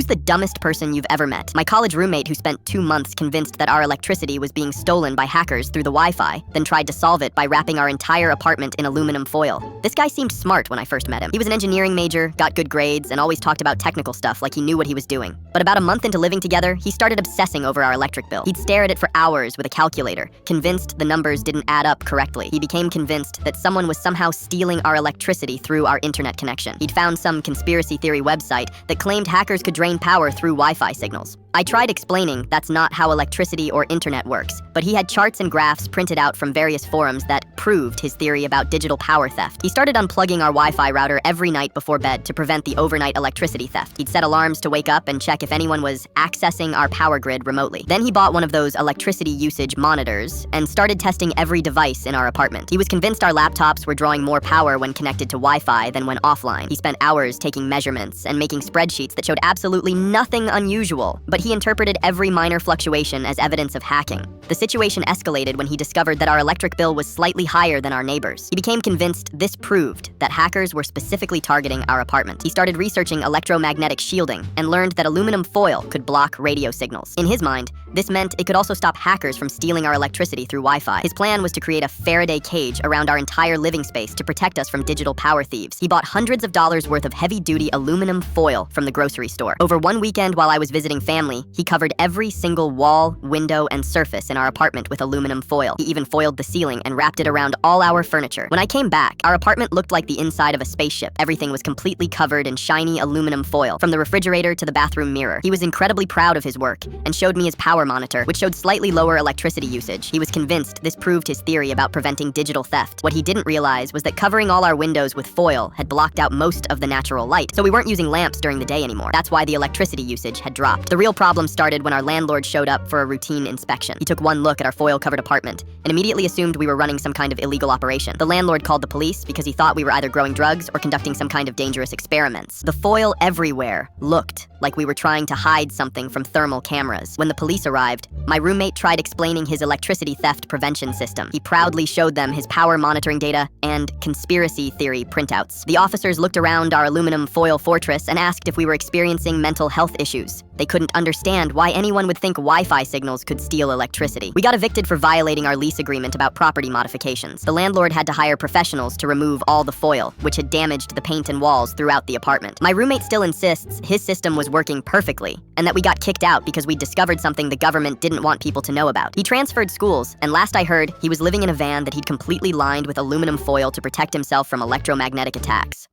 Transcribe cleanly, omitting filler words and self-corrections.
Who's the dumbest person you've ever met? My college roommate who spent 2 months convinced that our electricity was being stolen by hackers through the Wi-Fi, then tried to solve it by wrapping our entire apartment in aluminum foil. This guy seemed smart when I first met him. He was an engineering major, got good grades, and always talked about technical stuff like he knew what he was doing. But about a month into living together, he started obsessing over our electric bill. He'd stare at it for hours with a calculator, convinced the numbers didn't add up correctly. He became convinced that someone was somehow stealing our electricity through our internet connection. He'd found some conspiracy theory website that claimed hackers could drain power through Wi-Fi signals. I tried explaining that's not how electricity or internet works, but he had charts and graphs printed out from various forums that proved his theory about digital power theft. He started unplugging our Wi-Fi router every night before bed to prevent the overnight electricity theft. He'd set alarms to wake up and check if anyone was accessing our power grid remotely. Then he bought one of those electricity usage monitors and started testing every device in our apartment. He was convinced our laptops were drawing more power when connected to Wi-Fi than when offline. He spent hours taking measurements and making spreadsheets that showed absolutely nothing unusual, but he interpreted every minor fluctuation as evidence of hacking. The situation escalated when he discovered that our electric bill was slightly higher than our neighbors. He became convinced this proved that hackers were specifically targeting our apartment. He started researching electromagnetic shielding and learned that aluminum foil could block radio signals. In his mind, this meant it could also stop hackers from stealing our electricity through Wi-Fi. His plan was to create a Faraday cage around our entire living space to protect us from digital power thieves. He bought hundreds of dollars worth of heavy-duty aluminum foil from the grocery store. Over one weekend while I was visiting family, he covered every single wall, window, and surface in our apartment with aluminum foil. He even foiled the ceiling and wrapped it around all our furniture. When I came back, our apartment looked like the inside of a spaceship. Everything was completely covered in shiny aluminum foil, from the refrigerator to the bathroom mirror. He was incredibly proud of his work and showed me his power monitor, which showed slightly lower electricity usage. He was convinced this proved his theory about preventing digital theft. What he didn't realize was that covering all our windows with foil had blocked out most of the natural light, so we weren't using lamps during the day anymore. That's why the electricity usage had dropped. The real problem started when our landlord showed up for a routine inspection. He took one look at our foil-covered apartment and immediately assumed we were running some kind of illegal operation. The landlord called the police because he thought we were either growing drugs or conducting some kind of dangerous experiments. The foil everywhere looked like we were trying to hide something from thermal cameras. When the police arrived, my roommate tried explaining his electricity theft prevention system. He proudly showed them his power monitoring data and conspiracy theory printouts. The officers looked around our aluminum foil fortress and asked if we were experiencing mental health issues. They couldn't understand why anyone would think Wi-Fi signals could steal electricity. We got evicted for violating our lease agreement about property modifications. The landlord had to hire professionals to remove all the foil, which had damaged the paint and walls throughout the apartment. My roommate still insists his system was working perfectly, and that we got kicked out because we discovered something the government didn't want people to know about. He transferred schools, and last I heard, he was living in a van that he'd completely lined with aluminum foil to protect himself from electromagnetic attacks.